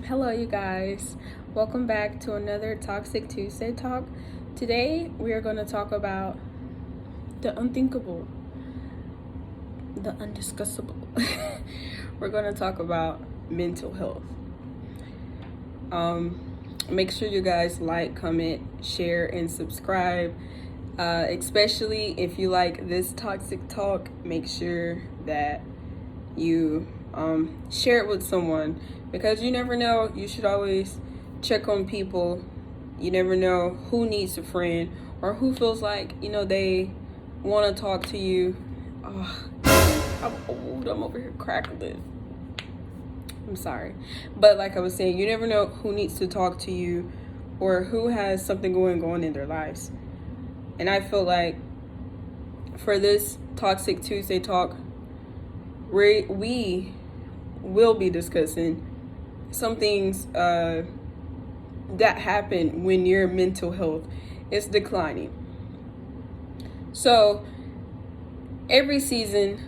Hello, you guys. Welcome back to another Toxic Tuesday talk. Today, we are going to talk about the unthinkable, the undiscussable. We're going to talk about mental health. Make sure you guys like, comment, share, and subscribe. Especially if you like this toxic talk, make sure that you share it with someone, because you never know. You should always check on people. You never know who needs a friend or who feels like they want to talk to you. I'm old. I'm over here crackling. I'm sorry, but like I was saying, you never know who needs to talk to you or who has something going on in their lives. And I feel like for this Toxic Tuesday talk, we will be discussing some things that happen when your mental health is declining. So every season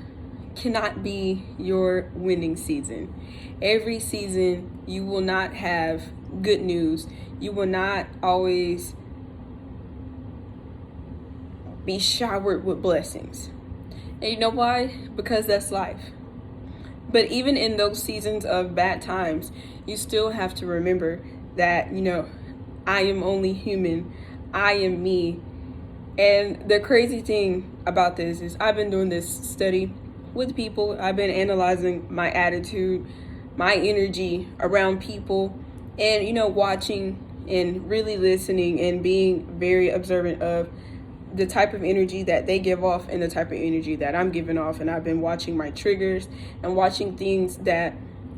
cannot be your winning season. Every season you will not have good news. You will not always be showered with blessings. And you know why? Because that's life. But even in those seasons of bad times, you still have to remember that, I am only human. I am me. And the crazy thing about this is I've been doing this study with people. I've been analyzing my attitude, my energy around people, and, watching and really listening and being very observant of the type of energy that they give off and the type of energy that I'm giving off. And I've been watching my triggers and watching things that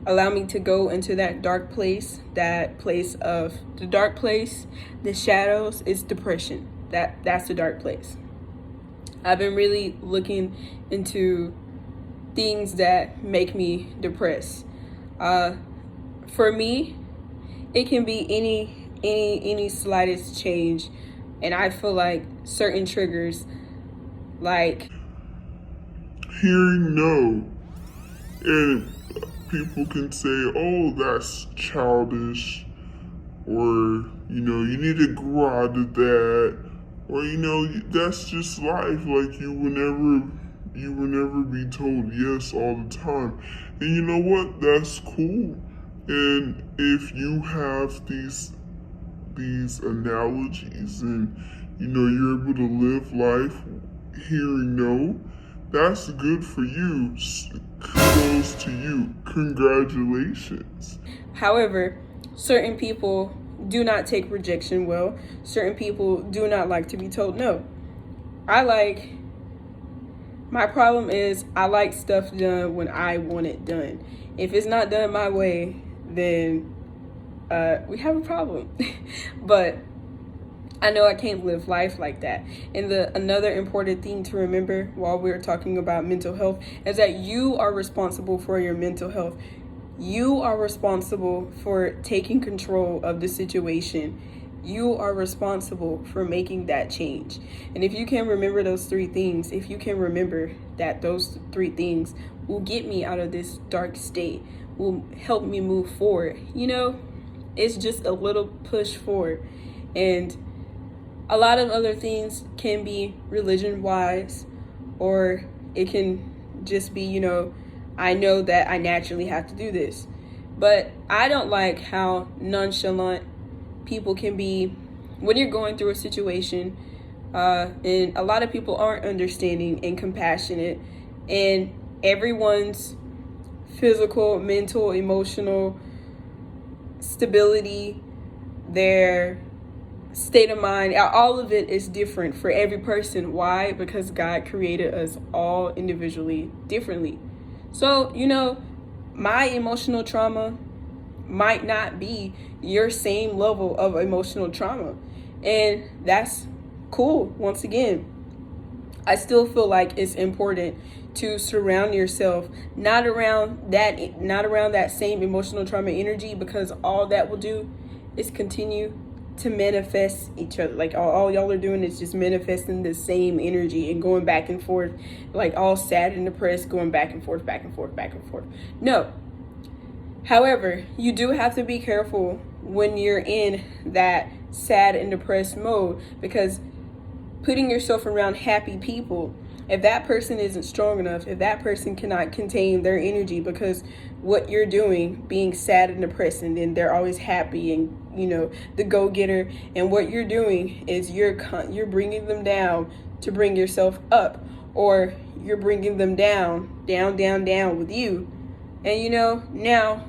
allow me to go into that dark place, that place of the dark place, the shadows. Is depression. That's the dark place. I've been really looking into things that make me depressed. For me, it can be any slightest change. And I feel like certain triggers, like hearing no. And people can say, oh, that's childish, or, you need to grow out of that, or, that's just life. Like, you will never be told yes all the time. And you know what? That's cool. And if you have these analogies and you're able to live life hearing no, that's good for you. Kudos to you. Congratulations. However, certain people do not take rejection well. Certain people do not like to be told no. My problem is I like stuff done when I want it done. If it's not done my way, then we have a problem. But I know I can't live life like that. And another important thing to remember while we're talking about mental health is that you are responsible for your mental health. You are responsible for taking control of the situation. You are responsible for making that change. And if you can remember those three things, if you can remember that those three things will get me out of this dark state, will help me move forward, it's just a little push forward. And a lot of other things can be religion wise, or it can just be, I know that I naturally have to do this. But I don't like how nonchalant people can be when you're going through a situation. And a lot of people aren't understanding and compassionate. And everyone's physical, mental, emotional stability, their state of mind, all of it is different for every person. Why? Because God created us all individually differently. So, my emotional trauma might not be your same level of emotional trauma. And that's cool. Once again, I still feel like it's important to surround yourself not around that same emotional trauma energy, because all that will do is continue to manifest each other. Like all y'all are doing is just manifesting the same energy and going back and forth, like all sad and depressed, going back and forth, back and forth, back and forth. No, However, you do have to be careful when you're in that sad and depressed mode, because putting yourself around happy people, if that person isn't strong enough, if that person cannot contain their energy, because what you're doing, being sad and depressed, and then they're always happy and, you know, the go-getter, and what you're doing is you're bringing them down to bring yourself up, or you're bringing them down with you. And, you know, now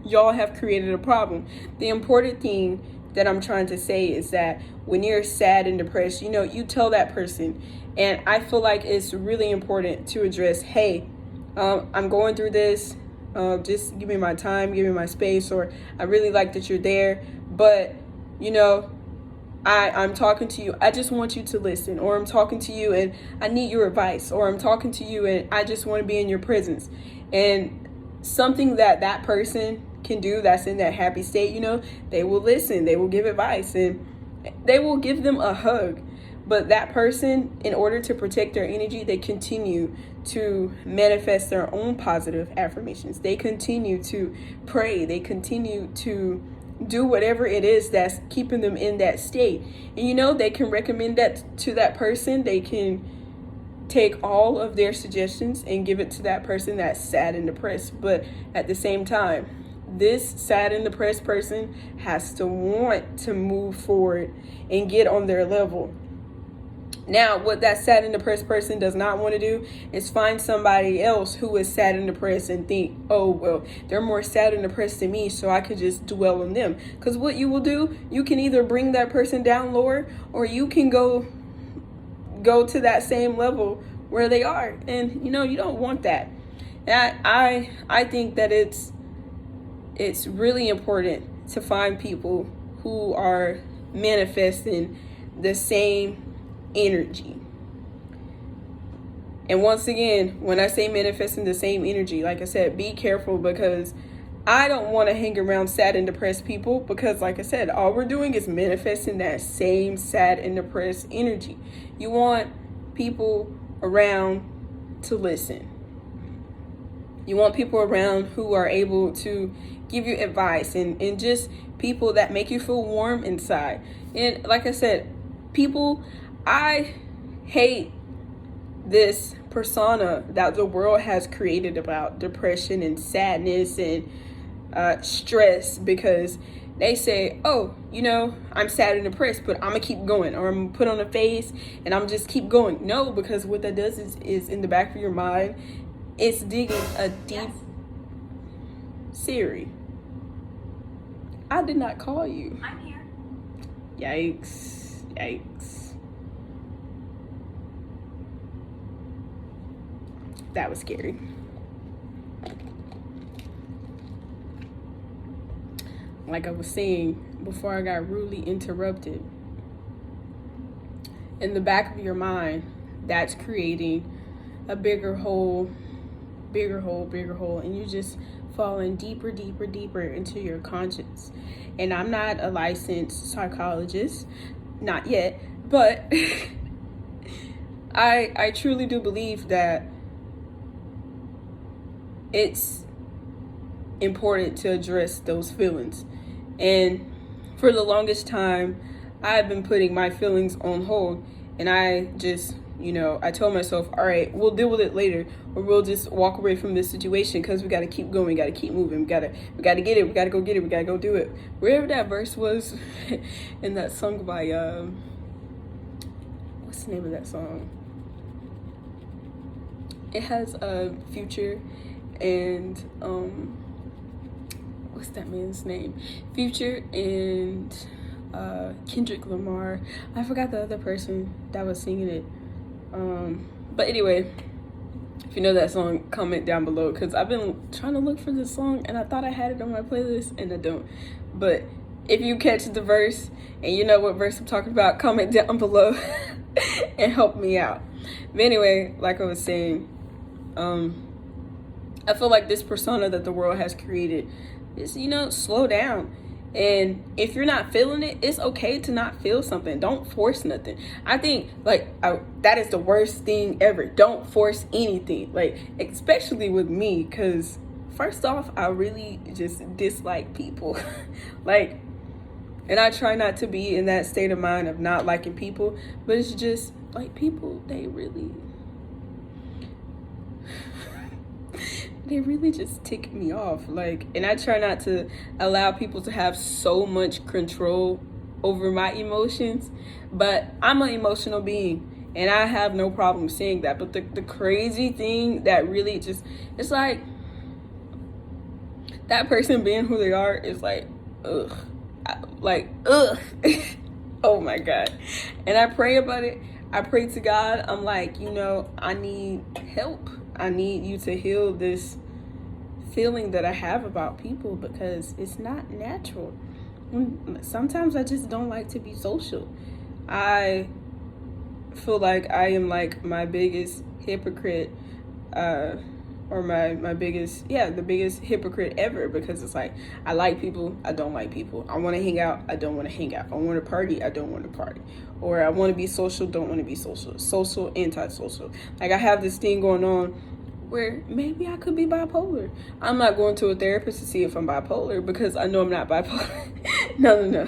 y'all have created a problem. The important thing that I'm trying to say is that when you're sad and depressed, you know, you tell that person. And I feel like it's really important to address, hey, I'm going through this. Just give me my time, give me my space, or I really like that you're there. But, you know, I'm talking to you. I just want you to listen. Or I'm talking to you and I need your advice. Or I'm talking to you and I just want to be in your presence. And something that person can do that's in that happy state, you know, they will listen, they will give advice, and they will give them a hug. But that person, in order to protect their energy, they continue to manifest their own positive affirmations. They continue to pray. They continue to do whatever it is that's keeping them in that state. And, you know, they can recommend that to that person. They can take all of their suggestions and give it to that person that's sad and depressed. But at the same time, this sad and depressed person has to want to move forward and get on their level. Now, what that sad and depressed person does not want to do is find somebody else who is sad and depressed and think, oh, well, they're more sad and depressed than me, so I could just dwell on them. Because what you will do, you can either bring that person down lower, or you can go to that same level where they are. And, you know, you don't want that. And I think that it's really important to find people who are manifesting the same energy. And once again, when I say manifesting the same energy, like I said, be careful, because I don't want to hang around sad and depressed people, because like I said, all we're doing is manifesting that same sad and depressed energy. You want people around to listen. You want people around who are able to give you advice, and just people that make you feel warm inside. And like I said, I hate this persona that the world has created about depression and sadness and stress, because they say, oh, you know, I'm sad and depressed, but I'm gonna keep going, or I'm gonna put on a face and I'm just keep going. No, because what that does is in the back of your mind, it's digging a deep... Siri, I did not call you. I'm here. Yikes. That was scary. Like I was saying before I got rudely interrupted, in the back of your mind, that's creating a bigger hole, and you're just falling deeper into your conscience. And I'm not a licensed psychologist, not yet, but I truly do believe that it's important to address those feelings. And for the longest time, I've been putting my feelings on hold, and I just, you know, I told myself, all right, we'll deal with it later, or we'll just walk away from this situation, because we got to keep going, we got to keep moving, we got to get it, we got to go get it, we got to go do it. Wherever that verse was in that song by, what's the name of that song? It has a Future and, what's that man's name? Future and Kendrick Lamar. I forgot the other person that was singing it. But anyway, if you know that song, comment down below, because I've been trying to look for this song and I thought I had it on my playlist and I don't. But if you catch the verse and you know what verse I'm talking about, comment down below and help me out. But anyway, like I was saying, I feel like this persona that the world has created is, you know, slow down. And if you're not feeling it, it's okay to not feel something. Don't force nothing. I think, that is the worst thing ever. Don't force anything. Like, especially with me, because first off, I really just dislike people. Like, and I try not to be in that state of mind of not liking people, but it's just like people, they really just tick me off. Like, and I try not to allow people to have so much control over my emotions, but I'm an emotional being and I have no problem saying that. But the crazy thing that really just, it's like that person being who they are is like, ugh. Like, ugh. Oh my God. And I pray about it. I pray to God. I'm like, you know, I need help. I need you to heal this feeling that I have about people, because it's not natural. Sometimes I just don't like to be social. I feel like I am like my biggest hypocrite, or my biggest, the biggest hypocrite ever, because it's like, I like people, I don't like people. I want to hang out, I don't want to hang out. I want to party, I don't want to party. Or I want to be social, don't want to be social. Social, antisocial. Like, I have this thing going on where maybe I could be bipolar. I'm not going to a therapist to see if I'm bipolar, because I know I'm not bipolar. No.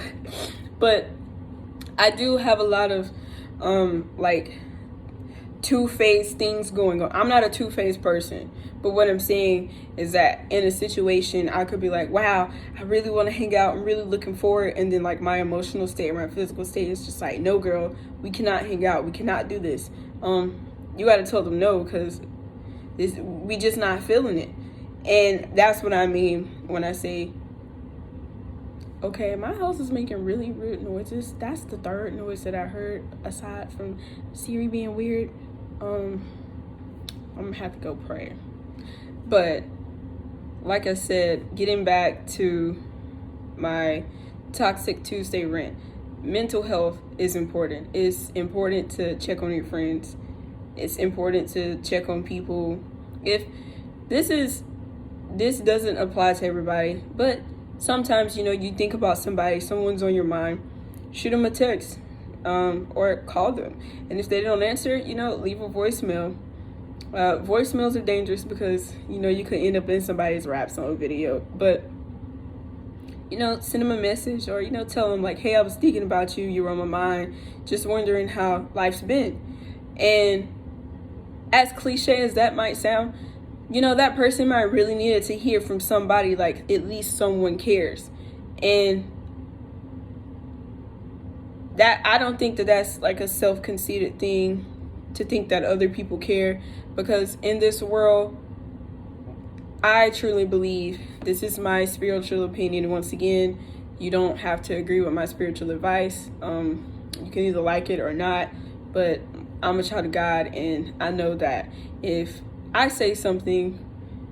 But I do have a lot of like two-faced things going on. I'm not a two-faced person, but what I'm saying is that in a situation I could be like, wow, I really want to hang out, I'm really looking forward, and then like my emotional state, my physical state is just like, no girl, we cannot hang out, we cannot do this. You got to tell them no, because we just not feeling it. And that's what I mean when I say, okay, my house is making really weird noises. That's the third noise that I heard aside from Siri being weird. I'm gonna have to go pray. But like I said, getting back to my Toxic Tuesday rant, mental health is important. It's important to check on your friends. It's important to check on people. If this doesn't apply to everybody, but sometimes, you know, you think about somebody, someone's on your mind, shoot them a text, or call them. And if they don't answer, you know, leave a voicemail. Voicemails are dangerous because, you know, you could end up in somebody's rap song video. But, you know, send them a message, or, you know, tell them like, hey, I was thinking about you, you were on my mind, just wondering how life's been. And as cliche as that might sound, you know, that person might really needed to hear from somebody, like at least someone cares. And that, I don't think that that's like a self-conceited thing to think that other people care, because in this world, I truly believe, this is my spiritual opinion. Once again, you don't have to agree with my spiritual advice. You can either like it or not, but I'm a child of God, and I know that if I say something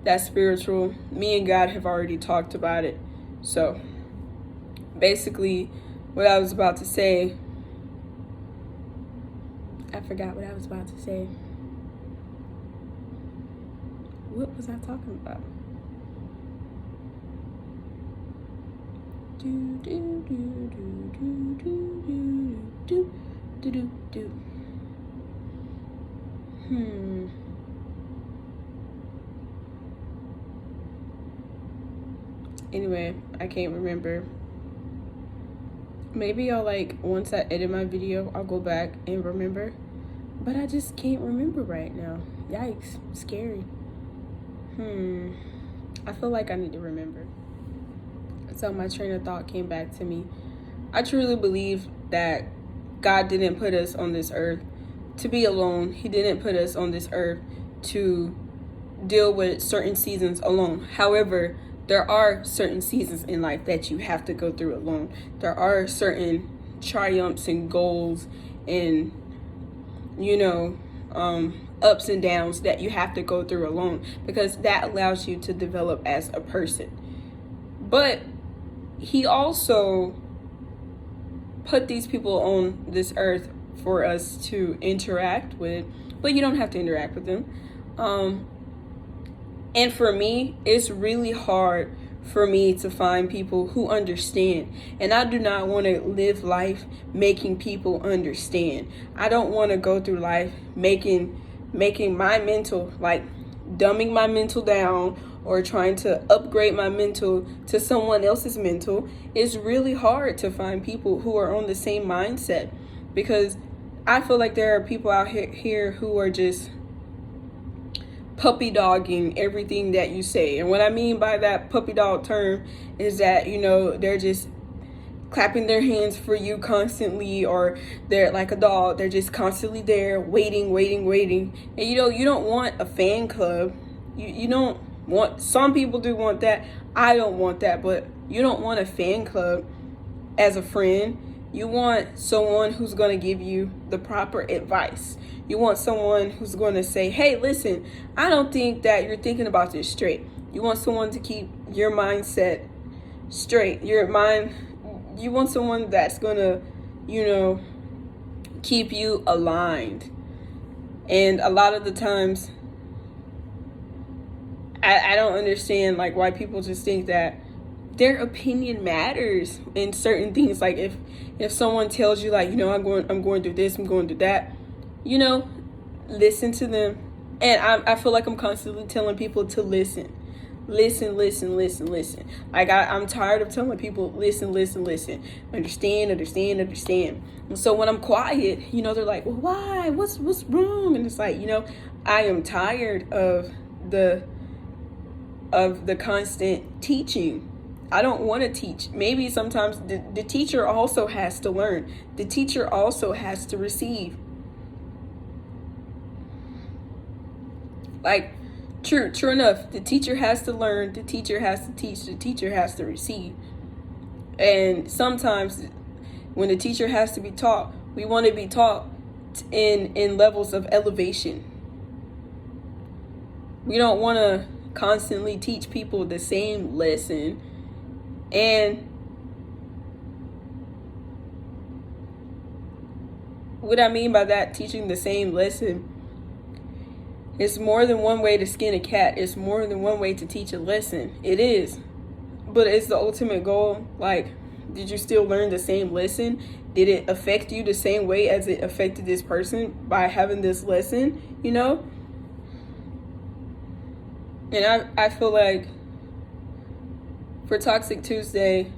that's spiritual, me and God have already talked about it. So basically what I was about to say, I forgot what I was about to say. What was I talking about? Do do do do do do do do do do. Anyway, I can't remember. Maybe I'll like, once I edit my video, I'll go back and remember. But I just can't remember right now. Yikes, scary. I feel like I need to remember. So my train of thought came back to me. I truly believe that God didn't put us on this earth to be alone. He didn't put us on this earth to deal with certain seasons alone. However, there are certain seasons in life that you have to go through alone. There are certain triumphs and goals and, you know, ups and downs that you have to go through alone, because that allows you to develop as a person. But he also put these people on this earth for us to interact with, but you don't have to interact with them. And for me, it's really hard for me to find people who understand. And I do not want to live life making people understand. I don't want to go through life making my mental, like dumbing my mental down, or trying to upgrade my mental to someone else's mental, it's really hard to find people who are on the same mindset, because I feel like there are people out here who are just puppy dogging everything that you say. And what I mean by that puppy dog term is that, you know, they're just clapping their hands for you constantly, or they're like a dog, they're just constantly there waiting. And you know, you don't want a fan club. You don't want, some people do want that. I don't want that, but you don't want a fan club as a friend. You want someone who's going to give you the proper advice. You want someone who's going to say, hey, listen, I don't think that you're thinking about this straight. You want someone to keep your mindset straight. You want someone that's going to, you know, keep you aligned. And a lot of the times, I don't understand like why people just think that their opinion matters in certain things. Like if someone tells you, like, you know, I'm going through this, I'm going through that, you know, listen to them. And I feel like I'm constantly telling people to listen. Like I'm tired of telling people listen. Understand. And so when I'm quiet, you know, they're like, well, why? What's wrong? And it's like, you know, I am tired of the constant teaching. I don't want to teach. Maybe sometimes the teacher also has to learn. The teacher also has to receive. Like, true enough. The teacher has to learn. The teacher has to teach. The teacher has to receive. And sometimes when the teacher has to be taught, we want to be taught in levels of elevation. We don't want to constantly teach people the same lesson. And what I mean by that, teaching the same lesson, it's more than one way to skin a cat. It's more than one way to teach a lesson. It is. But it's the ultimate goal. Like, did you still learn the same lesson? Did it affect you the same way as it affected this person by having this lesson, you know? And I feel like for Toxic Tuesday,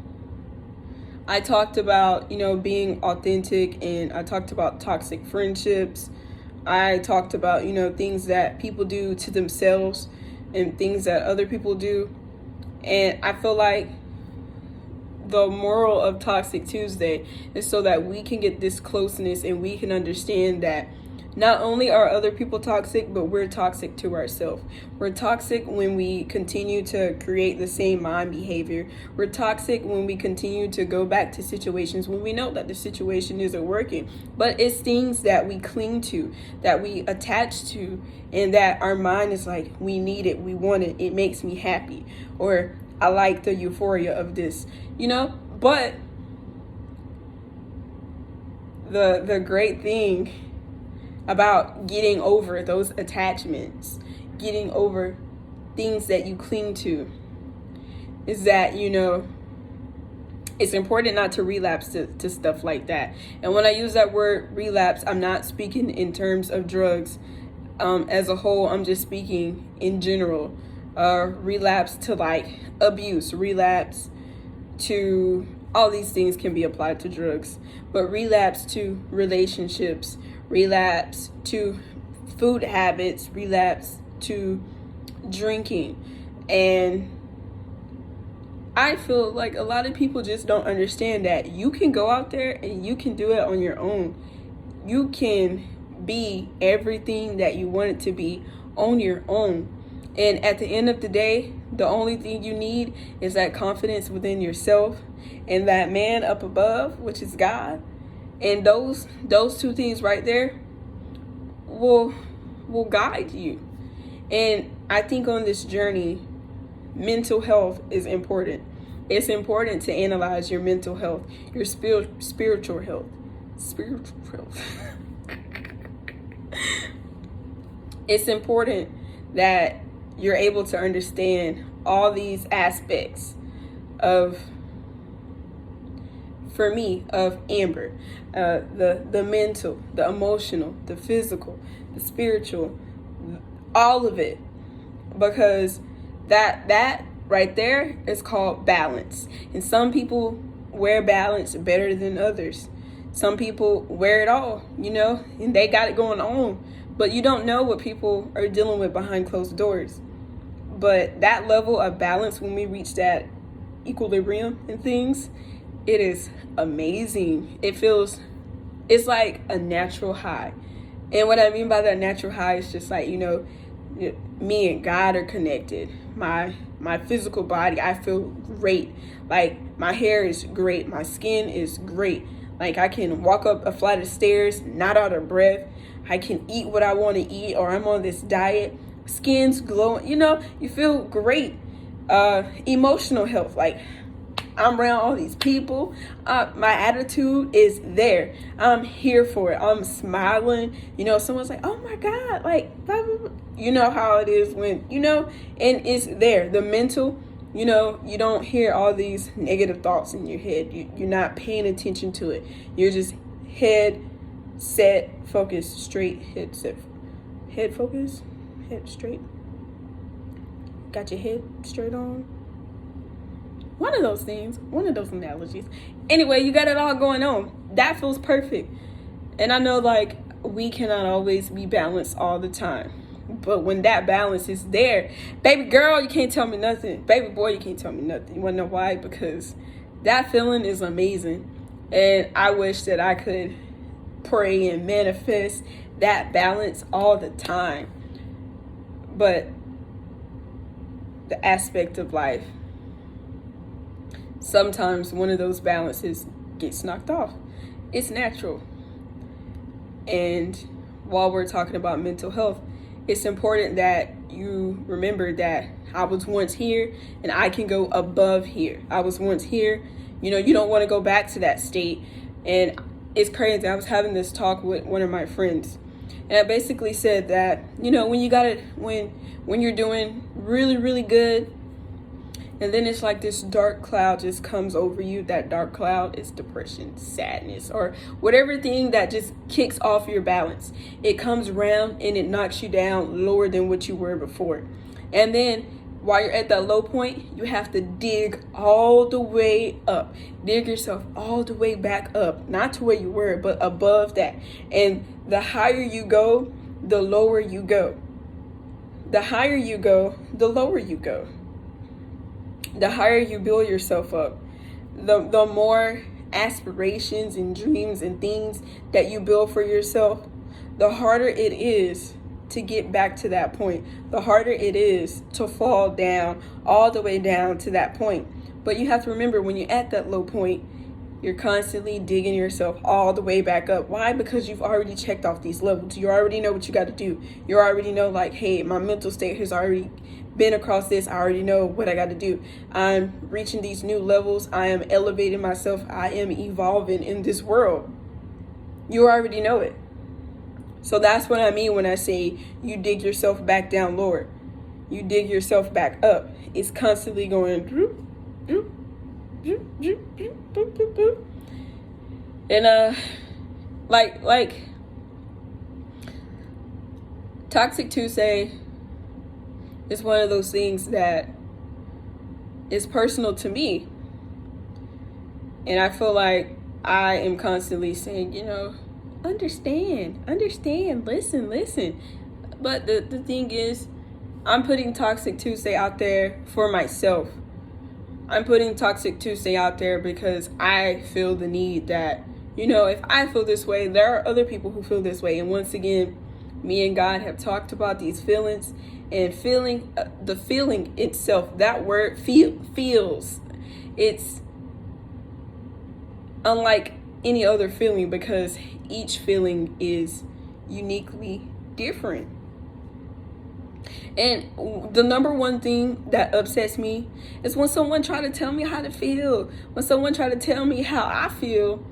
I talked about, you know, being authentic, and I talked about toxic friendships. I talked about, you know, things that people do to themselves and things that other people do. And I feel like the moral of Toxic Tuesday is so that we can get this closeness and we can understand that not only are other people toxic, but we're toxic to ourselves. We're toxic when we continue to create the same mind behavior. We're toxic when we continue to go back to situations when we know that the situation isn't working. But it's things that we cling to, that we attach to, and that our mind is like, we need it, we want it, it makes me happy. Or I like the euphoria of this, you know? But the great thing about getting over those attachments, getting over things that you cling to, is that, you know, it's important not to relapse to stuff like that. And when I use that word relapse, I'm not speaking in terms of drugs as a whole. I'm just speaking in general. Relapse to like abuse, relapse to all these things can be applied to drugs, but relapse to relationships, relapse to food habits, relapse to drinking. And I feel like a lot of people just don't understand that you can go out there and you can do it on your own. You can be everything that you want it to be on your own. And at the end of the day, the only thing you need is that confidence within yourself and that man up above, which is God. And those two things right there will guide you. And I think on this journey, mental health is important. It's important to analyze your mental health, your spiritual health. It's important that you're able to understand all these aspects of, for me, of Amber, the mental, the emotional, the physical, the spiritual, all of it, because That right there is called balance. And some people wear balance better than others. Some people wear it all, and they got it going on. But you don't know what people are dealing with behind closed doors. But that level of balance, when we reach that equilibrium in things, it is amazing. It's like a natural high. And what I mean by that natural high is just like, me and God are connected. My physical body, I feel great. Like, my hair is great. My skin is great. Like, I can walk up a flight of stairs, not out of breath. I can eat what I want to eat, or I'm on this diet. Skin's glowing. You feel great. Emotional health. Like, I'm around all these people. My attitude is there. I'm here for it. I'm smiling. Someone's like, oh my God, like, blah, blah, blah. You know how it is when, and it's there. The mental, you don't hear all these negative thoughts in your head. You're not paying attention to it. You're just head set, focus, straight, head set, head focus, head straight. Got your head straight on. One of those things, one of those analogies. Anyway, you got it all going on. That feels perfect. And I know, like, we cannot always be balanced all the time. But when that balance is there, baby girl, you can't tell me nothing. Baby boy, you can't tell me nothing. You want to know why? Because that feeling is amazing. And I wish that I could pray and manifest that balance all the time. But the aspect of life, sometimes one of those balances gets knocked off. It's natural. And while we're talking about mental health, it's important that you remember that I was once here and I can go above here. I was once here. You don't want to go back to that state. And it's crazy. I was having this talk with one of my friends. And I basically said that, when you're doing really, really good, and then it's like this dark cloud just comes over you. That dark cloud is depression, sadness, or whatever thing that just kicks off your balance. It comes around and it knocks you down lower than what you were before. And then while you're at that low point, you have to dig all the way up. Dig yourself all the way back up. Not to where you were, but above that. And the higher you go, the lower you go. The higher you go, the lower you go. The higher you build yourself up, the more aspirations and dreams and things that you build for yourself, the harder it is to get back to that point. The harder it is to fall down, all the way down to that point. But you have to remember, when you're at that low point, you're constantly digging yourself all the way back up. Why? Because you've already checked off these levels. You already know what you got to do. You already know, like, hey, my mental state has already been across this. I already know what I got to do. I'm reaching these new levels. I am elevating myself. I am evolving in this world. You already know it. So that's what I mean when I say you dig yourself back down lower. You dig yourself back up. It's constantly going droop, droop, droop, droop, droop, droop, droop, droop. And like Toxic Tuesday is one of those things that is personal to me. And I feel like I am constantly saying, understand, listen. But the thing is, I'm putting Toxic Tuesday out there for myself. I'm putting Toxic Tuesday out there because I feel the need that, if I feel this way, there are other people who feel this way. And once again, me and God have talked about these feelings, and the feeling itself, that word feels, it's unlike any other feeling because each feeling is uniquely different. And the number one thing that upsets me is when someone try to tell me how to feel. When someone try to tell me how I feel,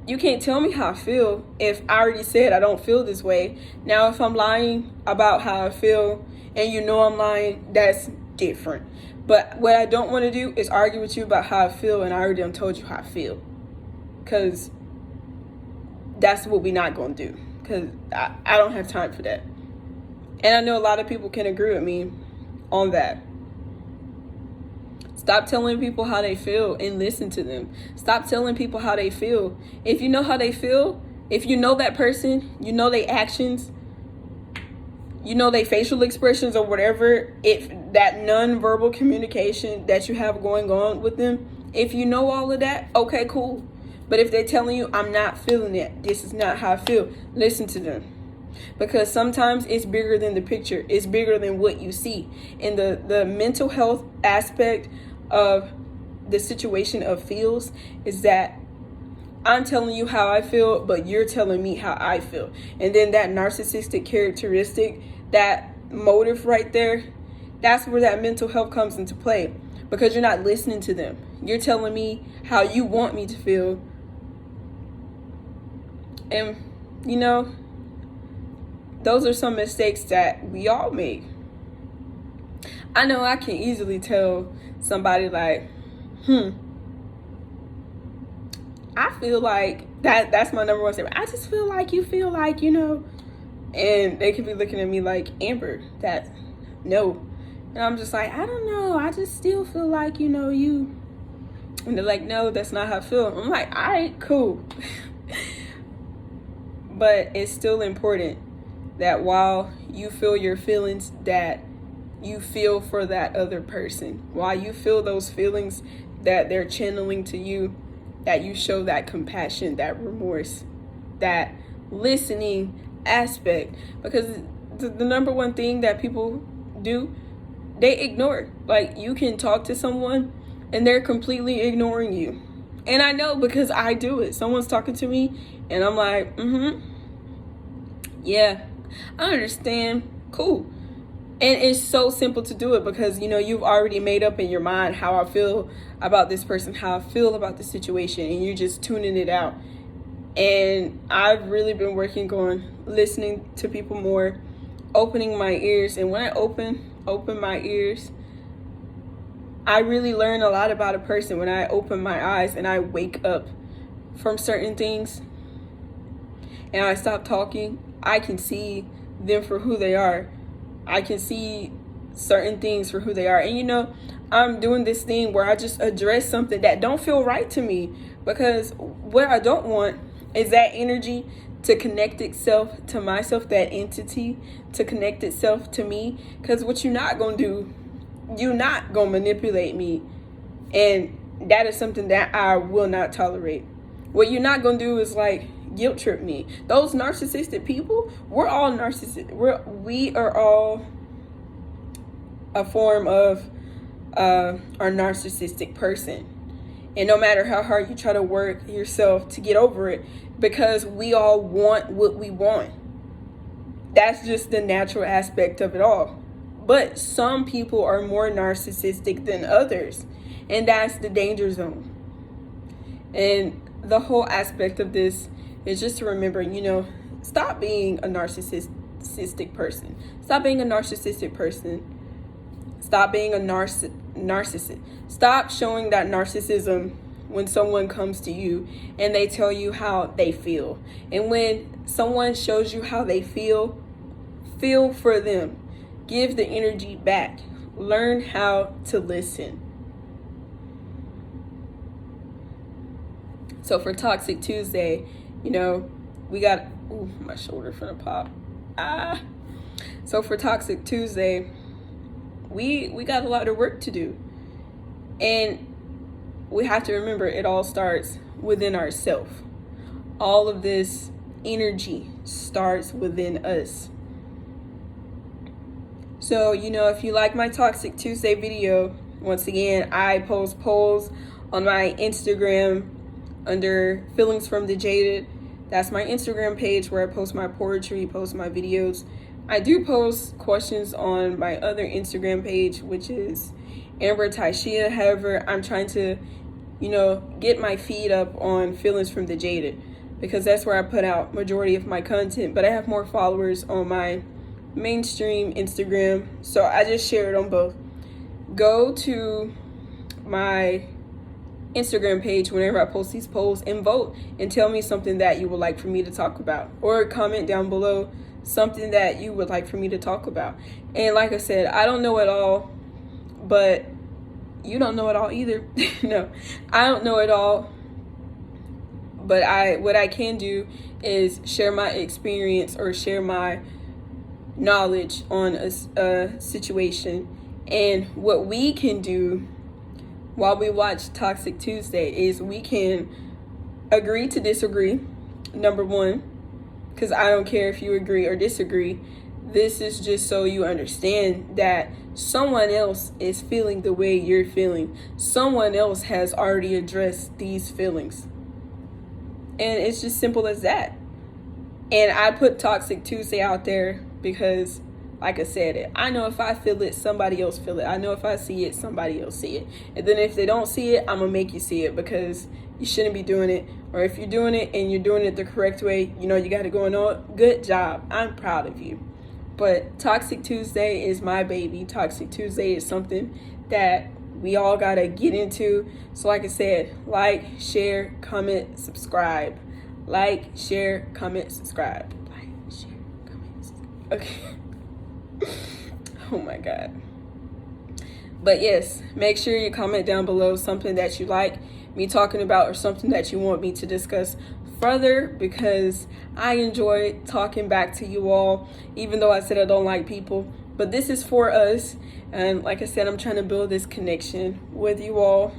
you can't tell me how I feel if I already said I don't feel this way. Now, if I'm lying about how I feel and I'm lying, that's different. But what I don't want to do is argue with you about how I feel and I already done told you how I feel. Because that's what we're not going to do. Because I don't have time for that. And I know a lot of people can agree with me on that. Stop telling people how they feel and listen to them. Stop telling people how they feel. If you know how they feel, if you know that person, you know their actions, you know their facial expressions or whatever, if that non-verbal communication that you have going on with them, if you know all of that, okay, cool. But if they're telling you, I'm not feeling it, this is not how I feel, listen to them. Because sometimes it's bigger than the picture. It's bigger than what you see. And the mental health aspect of the situation of feels is that I'm telling you how I feel, but you're telling me how I feel. And then that narcissistic characteristic, that motive right there, that's where that mental health comes into play. Because you're not listening to them. You're telling me how you want me to feel. And, you know, those are some mistakes that we all make. I know I can easily tell somebody like, I feel like that's my number one statement. I just feel like you feel like, you know, and they could be looking at me like, Amber, that, no. And I'm just like, I don't know. I just still feel like, you know, you. And they're like, no, that's not how I feel. I'm like, all right, cool. But it's still important that while you feel your feelings, that you feel for that other person. While you feel those feelings that they're channeling to you, that you show that compassion, that remorse, that listening aspect. Because the number one thing that people do, they ignore. Like, you can talk to someone and they're completely ignoring you. And I know because I do it. Someone's talking to me and I'm like, yeah, I understand. Cool. And it's so simple to do it because, you know, you've already made up in your mind how I feel about this person, how I feel about the situation, and you're just tuning it out. And I've really been working on listening to people more, opening my ears. And when I open my ears, I really learn a lot about a person when I open my eyes and I wake up from certain things and I stop talking. I can see them for who they are. I can see certain things for who they are. And, you know, I'm doing this thing where I just address something that don't feel right to me, because what I don't want is that energy to connect itself to myself, that entity to connect itself to me. Because what you're not going to do, you're not going to manipulate me. And that is something that I will not tolerate. What you're not going to do is like guilt trip me. Those narcissistic people, we're all narcissistic. We are all a form of our narcissistic person. And no matter how hard you try to work yourself to get over it, because we all want what we want. That's just the natural aspect of it all. But some people are more narcissistic than others. And that's the danger zone. And the whole aspect of this is just to remember, you know, stop being a narcissistic person. Stop being a narcissistic person. Stop being a narcissist. Stop showing that narcissism when someone comes to you and they tell you how they feel. And when someone shows you how they feel for them. Give the energy back. Learn how to listen. So for Toxic Tuesday, you know, we got, my shoulder finna pop. So for Toxic Tuesday, we got a lot of work to do. And we have to remember it all starts within ourselves. All of this energy starts within us. So, you know, if you like my Toxic Tuesday video, once again, I post polls on my Instagram under Feelings from the Jaded. That's my Instagram page where I post my poetry, post my videos. I do post questions on my other Instagram page, which is Amber Taishia. However, I'm trying to, you know, get my feed up on Feelings from the Jaded, because that's where I put out majority of my content. But I have more followers on my mainstream Instagram, so I just share it on both. Go to my Instagram page whenever I post these polls and vote and tell me something that you would like for me to talk about, or comment down below something that you would like for me to talk about. And like I said, I don't know it all, but you don't know it all either. No, I don't know it all. But what I can do is share my experience or share my knowledge on a situation. And what we can do while we watch Toxic Tuesday is we can agree to disagree, number one, because I don't care if you agree or disagree. This is just so you understand that someone else is feeling the way you're feeling. Someone else has already addressed these feelings. And it's just simple as that. And I put Toxic Tuesday out there because, like I said, I know if I feel it, somebody else feel it. I know if I see it, somebody else see it. And then if they don't see it, I'm going to make you see it, because you shouldn't be doing it. Or if you're doing it and you're doing it the correct way, you got it going on. Good job. I'm proud of you. But Toxic Tuesday is my baby. Toxic Tuesday is something that we all got to get into. So like I said, like, share, comment, subscribe. Like, share, comment, subscribe. Like, share, comment, subscribe. Okay. Oh my God. But yes, make sure you comment down below something that you like me talking about or something that you want me to discuss further, because I enjoy talking back to you all, even though I said I don't like people. But this is for us. And like I said, I'm trying to build this connection with you all.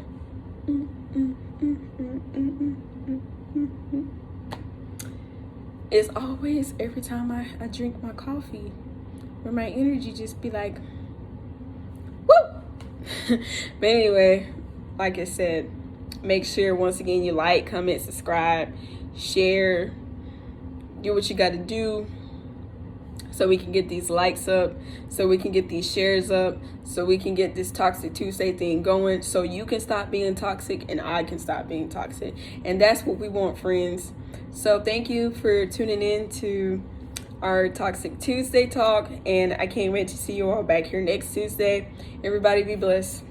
It's always every time I drink my coffee where my energy just be like, woo! But anyway, like I said, make sure once again you like, comment, subscribe, share, do what you got to do so we can get these likes up, so we can get these shares up, so we can get this Toxic Tuesday thing going, so you can stop being toxic and I can stop being toxic. And that's what we want, friends. So thank you for tuning in to our Toxic Tuesday talk, and I can't wait to see you all back here next Tuesday. Everybody be blessed.